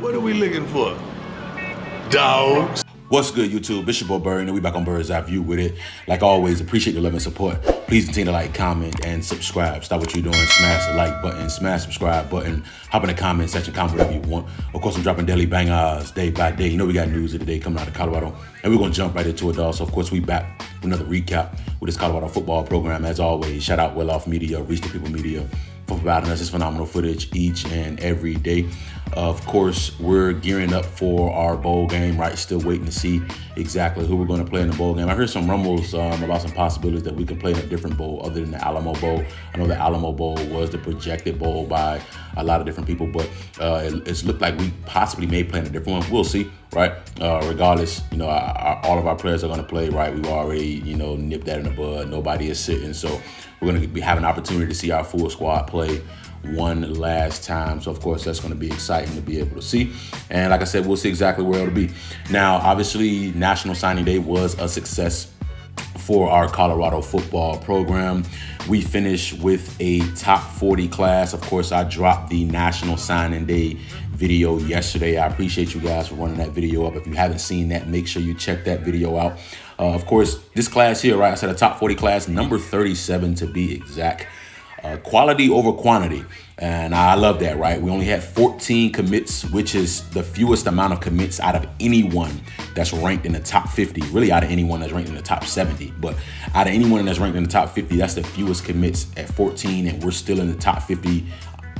What are we looking for? Dogs. What's good, YouTube? It's your boy Bird, and we back on Bird's Eye View with it. Like always, appreciate the love and support. Please continue to like, comment, and subscribe. Stop what you're doing. Smash the like button, smash subscribe button. Hop in the comment section, comment whatever you want. Of course, I'm dropping daily bangers day by day. You know we got news of the day coming out of Colorado, and we're gonna jump right into it, dog. So of course, we back with another recap with this Colorado football program. As always, shout out Well Off Media, Reach the People Media, for providing us this phenomenal footage each and every day. Of course, we're gearing up for our bowl game, right? Still waiting to see exactly who we're going to play in the bowl game. I heard some rumbles about some possibilities that we can play in a different bowl other than the Alamo Bowl. I know the Alamo Bowl was the projected bowl by a lot of different people, but it's looked like we possibly may play in a different one. We'll see, right? Regardless, all of our players are going to play, right? We've already, nipped that in the bud. Nobody is sitting, so we're going to be having an opportunity to see our full squad play one last time. So of course that's going to be exciting to be able to see, and like I said, we'll see exactly where it'll be. Now obviously National Signing Day was a success for our Colorado football program. We finished with a top 40 class. Of course, I dropped the National Signing Day video yesterday. I appreciate you guys for running that video up. If you haven't seen that, make sure you check that video out. Of course, this class here, right, I said a top 40 class, number 37 to be exact. Quality over quantity, and I love that, right? We only had 14 commits, which is the fewest amount of commits out of anyone that's ranked in the top 50, really out of anyone that's ranked in the top 70, but out of anyone that's ranked in the top 50, that's the fewest commits at 14, and we're still in the top 50.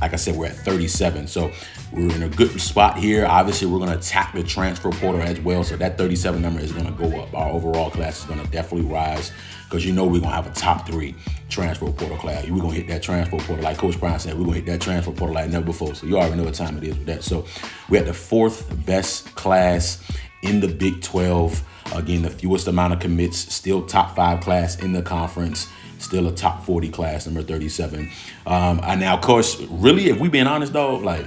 Like I said, we're at 37, so we're in a good spot here. Obviously, we're going to attack the transfer portal as well, so that 37 number is going to go up. Our overall class is going to definitely rise because we're going to have a top 3 transfer portal class. We're going to hit that transfer portal, like Coach Brown said, we're going to hit that transfer portal like never before, so you already know what time it is with that. So we're at the 4th best class in the Big 12. Again, the fewest amount of commits, still top 5 class in the conference. Still a top 40 class, number 37. And now, of course, really, if we being honest, though, like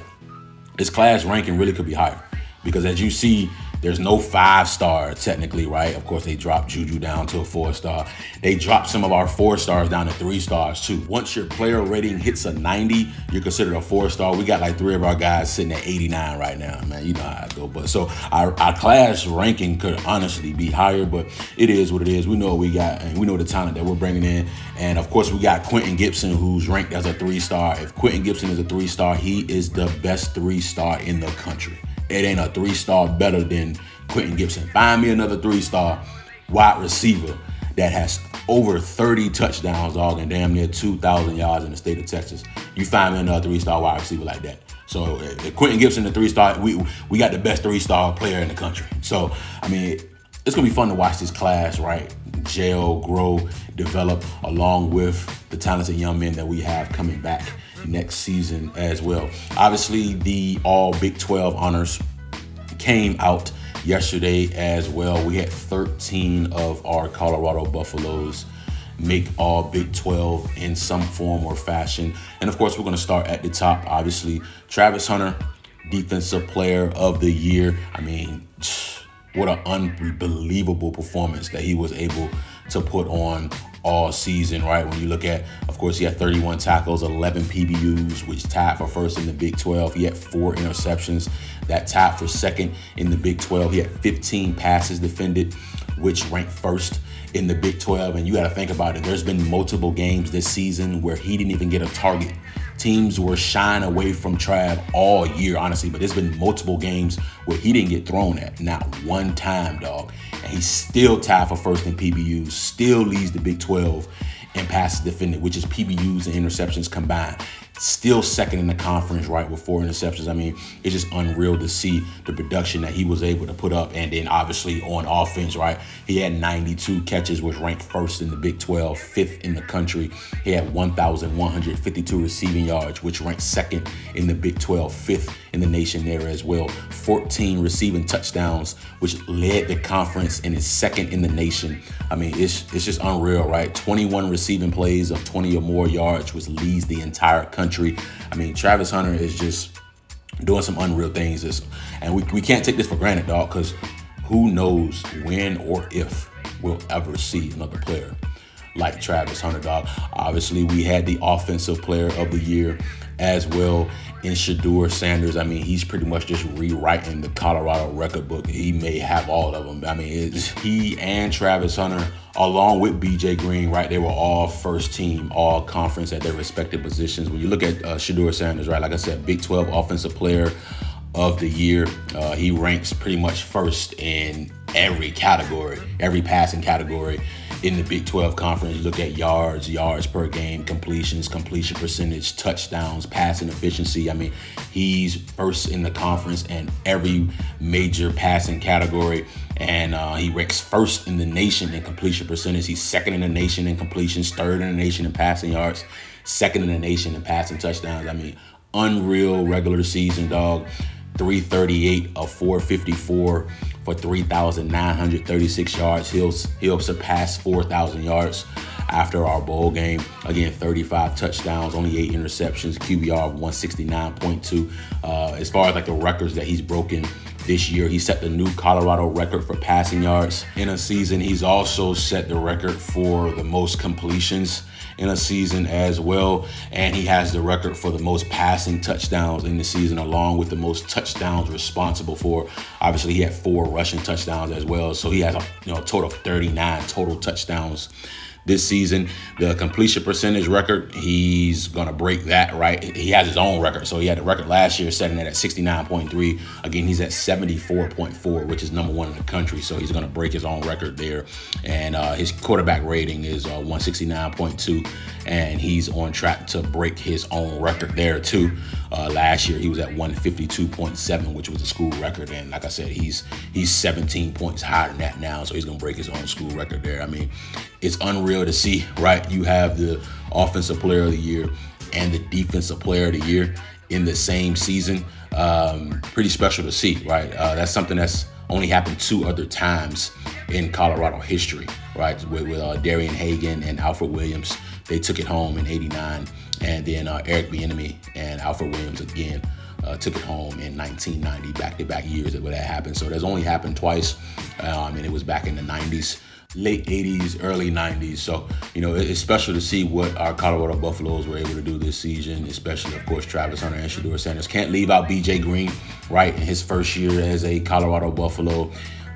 this class ranking really could be higher because as you see, there's no 5-star technically, right? Of course, they dropped Juju down to a 4-star. They dropped some of our 4-stars down to 3-stars too. Once your player rating hits a 90, you're considered a 4-star. We got like 3 of our guys sitting at 89 right now, man. You know how I go. But so our class ranking could honestly be higher, but it is what it is. We know what we got, and we know the talent that we're bringing in. And of course, we got Quentin Gibson, who's ranked as a 3-star. If Quentin Gibson is a 3-star, he is the best 3-star in the country. It ain't a 3-star better than Quentin Gibson. Find me another 3-star wide receiver that has over 30 touchdowns, dog, and damn near 2,000 yards in the state of Texas. You find me another 3-star wide receiver like that. So if Quentin Gibson, the 3-star, we got the best 3-star player in the country. So, I mean, it's going to be fun to watch this class, right? Gel, grow, develop, along with the talented young men that we have coming back next season as well. Obviously, the all Big 12 honors came out yesterday as well. We had 13 of our Colorado Buffaloes make all Big 12 in some form or fashion. And of course, we're going to start at the top. Obviously, Travis Hunter, Defensive Player of the Year. I mean, what an unbelievable performance that he was able to put on all season, right? When you look at, of course, he had 31 tackles, 11 PBUs, which tied for first in the Big 12. He had 4 interceptions, that tied for second in the Big 12. He had 15 passes defended, which ranked first in the Big 12. And you got to think about it. There's been multiple games this season where he didn't even get a target. Teams were shying away from Trav all year, honestly, but there's been multiple games where he didn't get thrown at, not one time, dog. And he's still tied for first in PBUs, still leads the Big 12 in passes defended, which is PBUs and interceptions combined. Still second in the conference, right, with 4 interceptions. I mean, it's just unreal to see the production that he was able to put up. And then obviously on offense, right, he had 92 catches, which ranked first in the Big 12, 5th in the country. He had 1,152 receiving yards, which ranked second in the Big 12, 5th in the nation there as well. 14 receiving touchdowns, which led the conference and is second in the nation. I mean, it's just unreal, right? 21 receiving plays of 20 or more yards, which leads the entire country. I mean, Travis Hunter is just doing some unreal things. And we can't take this for granted, dog, because who knows when or if we'll ever see another player like Travis Hunter, dog. Obviously, we had the Offensive Player of the Year as well in Shadur Sanders. I mean, he's pretty much just rewriting the Colorado record book. He may have all of them. I mean, he and Travis Hunter, along with BJ Green, right? They were all first team, all conference at their respective positions. When you look at Shadur Sanders, right? Like I said, Big 12 Offensive Player of the Year. He ranks pretty much first in every category, every passing category in the Big 12 conference. You look at yards per game, completions, completion percentage, touchdowns, passing efficiency. I mean, he's first in the conference in every major passing category. And he ranks first in the nation in completion percentage. He's second in the nation in completions, third in the nation in passing yards, second in the nation in passing touchdowns. I mean, unreal regular season, dog. 338 of 454 for 3,936 yards. He'll surpass 4,000 yards after our bowl game. Again, 35 touchdowns, only 8 interceptions, QBR of 169.2. As far as like the records that he's broken this year, he set the new Colorado record for passing yards in a season. He's also set the record for the most completions in a season as well. And he has the record for the most passing touchdowns in the season, along with the most touchdowns responsible for. Obviously, he had 4 rushing touchdowns as well. So he has a total of 39 total touchdowns this season. The completion percentage record, he's going to break that, right? He has his own record. So he had the record last year, setting it at 69.3. Again, he's at 74.4, which is number 1 in the country. So he's going to break his own record there. And his quarterback rating is 169.2. And he's on track to break his own record there too. Last year, he was at 152.7, which was a school record. And like I said, he's 17 points higher than that now. So he's going to break his own school record there. I mean, it's unreal to see, right? You have the Offensive Player of the Year and the Defensive Player of the Year in the same season. Pretty special to see, right? That's something that's only happened 2 other times in Colorado history, right? With Darian Hagan and Alfred Williams. They took it home in '89, and then Eric Bieniemy and Alfred Williams again took it home in 1990, back-to-back years where that happened. So that's only happened twice, and it was back in the 90s. Late 80s, early 90s. So, it's special to see what our Colorado Buffaloes were able to do this season, especially, of course, Travis Hunter and Shadur Sanders. Can't leave out BJ Green, right, in his first year as a Colorado Buffalo,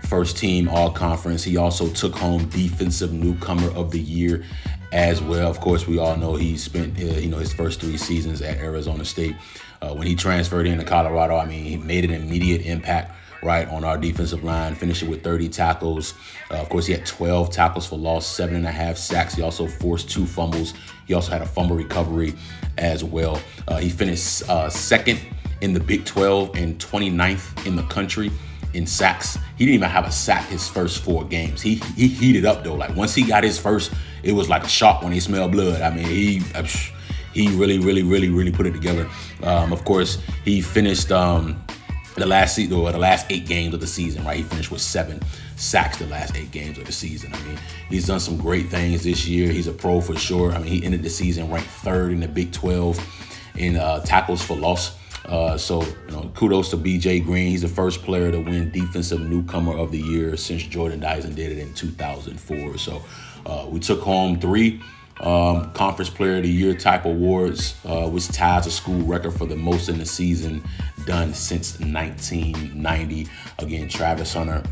first team all-conference. He also took home Defensive Newcomer of the Year as well. Of course, we all know he spent, his first 3 seasons at Arizona State. When he transferred into Colorado, I mean, he made an immediate impact, right, on our defensive line, finishing with 30 tackles. Of course, he had 12 tackles for loss, 7.5 sacks. He also forced 2 fumbles. He also had a fumble recovery as well. He finished second in the Big 12 and 29th in the country in sacks. He didn't even have a sack his first 4 games. He heated up, though. Like, once he got his first, it was like a shock when he smelled blood. I mean, he really put it together. Of course, he finished the last 8 games of the season, right? He finished with 7 sacks the last 8 games of the season. I mean, he's done some great things this year. He's a pro for sure. I mean, he ended the season ranked 3rd in the Big 12 in tackles for loss. So, kudos to BJ Green. He's the first player to win Defensive Newcomer of the Year since Jordan Dyson did it in 2004. So we took home 3 Conference Player of the Year type awards, which ties a school record for the most in the season done since 1990. Again, Travis Hunter,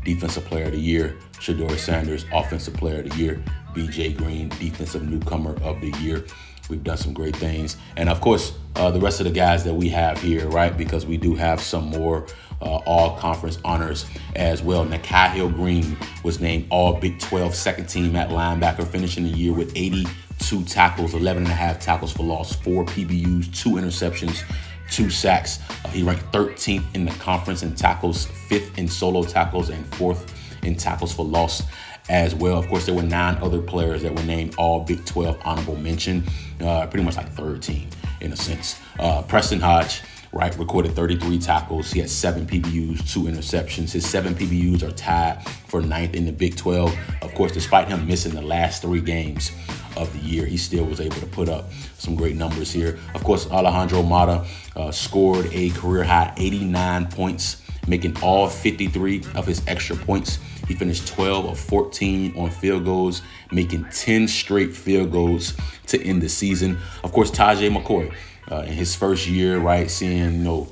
Defensive Player of the Year. Shadur Sanders, Offensive Player of the Year. BJ Green, Defensive Newcomer of the Year. We've done some great things. And of course, the rest of the guys that we have here, right? Because we do have some more all-conference honors as well. Nikhil Green was named All Big 12 second team at linebacker, finishing the year with 82 tackles, 11.5 tackles for loss, 4 PBUs, 2 interceptions, 2 sacks. He ranked 13th in the conference in tackles, 5th in solo tackles, and 4th in tackles for loss as well. Of course, there were 9 other players that were named All Big 12 honorable mention, pretty much like third team in a sense. Preston Hodge, right, recorded 33 tackles. He had 7 PBUs, 2 interceptions. His 7 PBUs are tied for 9th in the Big 12. Of course, despite him missing the last 3 games of the year, he still was able to put up some great numbers here. Of course, Alejandro Mata scored a career-high 89 points making all 53 of his extra points. He finished 12 of 14 on field goals, making 10 straight field goals to end the season. Of course, Tajay McCoy, in his first year, right, seeing,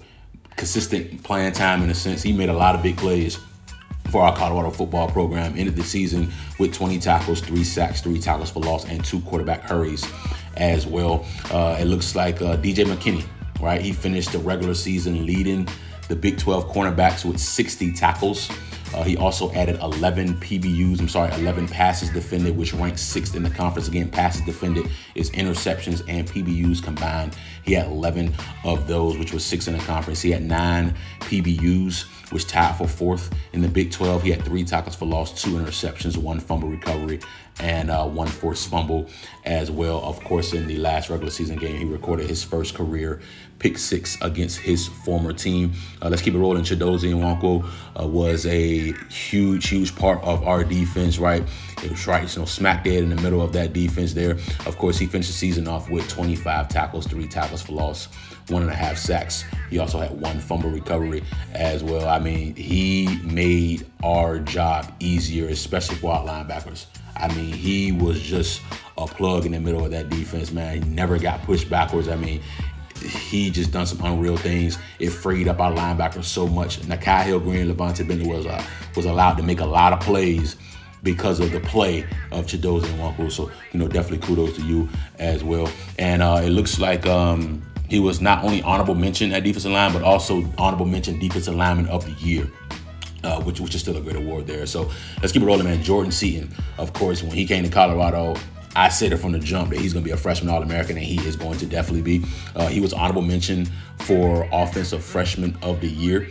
consistent playing time in a sense. He made a lot of big plays for our Colorado football program. Ended the season with 20 tackles, 3 sacks, 3 tackles for loss, and 2 quarterback hurries as well. It looks like DJ McKinney, right? He finished the regular season leading the Big 12 cornerbacks with 60 tackles. He also added 11 passes defended, which ranks 6th in the conference. Again, passes defended is interceptions and PBUs combined. He had 11 of those, which was 6th in the conference. He had 9 PBUs, which tied for 4th in the Big 12. He had 3 tackles for loss, 2 interceptions, 1 fumble recovery, and 1 forced fumble as well. Of course, in the last regular season game, he recorded his first career pick 6 against his former team. Let's keep it rolling. Chidozie Nwankwo was a huge part of our defense, right? It was right, smack dead in the middle of that defense there. Of course, he finished the season off with 25 tackles, 3 tackles for loss, 1.5 sacks. He also had 1 fumble recovery as well. I mean, he made our job easier, especially for our linebackers. I mean, he was just a plug in the middle of that defense, man. He never got pushed backwards. I mean, he just done some unreal things. It freed up our linebackers so much. Nakai Hill-Green and Levante Bender was allowed to make a lot of plays because of the play of Chidozie Nwankwo. So, definitely kudos to you as well. And it looks like he was not only honorable mention at defensive line, but also honorable mention defensive lineman of the year. Which is still a great award there. So let's keep it rolling, man. Jordan Seaton, of course, when he came to Colorado, I said it from the jump that he's going to be a freshman All-American, and he is going to definitely be. He was honorable mention for Offensive Freshman of the Year.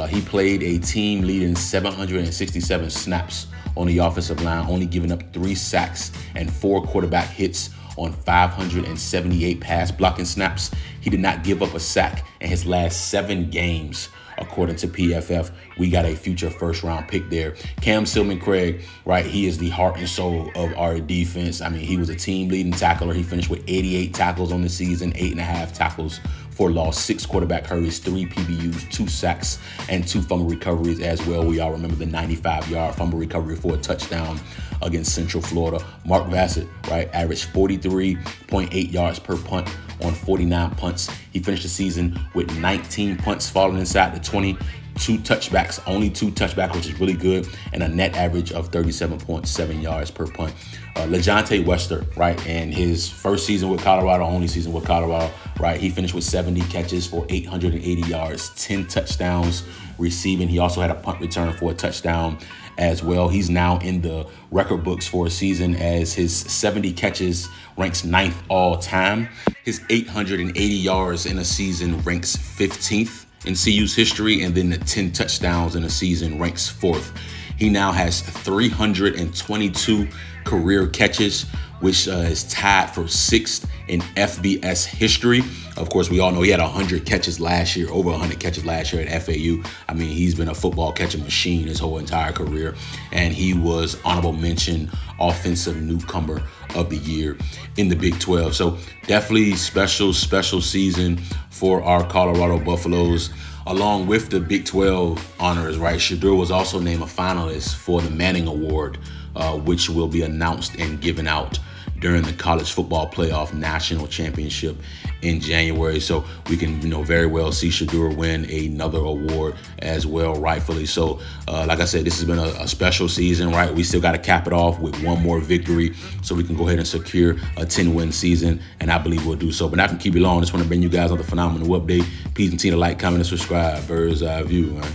He played a team-leading 767 snaps on the offensive line, only giving up 3 sacks and 4 quarterback hits on 578 pass blocking snaps. He did not give up a sack in his last 7 games. According to PFF, we got a future first-round pick there. Cam Silman-Craig, right, he is the heart and soul of our defense. I mean, he was a team-leading tackler. He finished with 88 tackles on the season, 8.5 tackles for loss, 6 quarterback hurries, 3 PBUs, 2 sacks, and 2 fumble recoveries as well. We all remember the 95-yard fumble recovery for a touchdown against Central Florida. Mark Bassett, right, averaged 43.8 yards per punt on 49 punts. He finished the season with 19 punts falling inside the 20, 2 touchbacks, only 2 touchbacks, which is really good, and a net average of 37.7 yards per punt. LeJontay Wester, right, in his first season with Colorado, only season with Colorado, right, he finished with 70 catches for 880 yards, 10 touchdowns receiving. He also had a punt return for a touchdown as well. He's now in the record books for a season as his 70 catches ranks 9th all time. His 880 yards in a season ranks 15th in CU's history, and then the 10 touchdowns in a season ranks 4th. He now has 322 career catches, which is tied for 6th in FBS history. Of course, we all know he had 100 catches last year, over 100 catches last year at FAU. I mean, he's been a football catching machine his whole entire career, and he was honorable mention offensive newcomer of the year in the Big 12. So definitely special season for our Colorado Buffaloes. Along with the Big 12 honors, right, Shadur was also named a finalist for the Manning Award, which will be announced and given out during the College Football Playoff National Championship in January. So we can, very well see Shadur win another award as well, rightfully so. Like I said, this has been a special season, right? We still got to cap it off with one more victory so we can go ahead and secure a 10-win season, and I believe we'll do so. But I can keep it long. I just want to bring you guys on the phenomenal update. Please continue to like, comment, and subscribe. Bird's Eye View, man.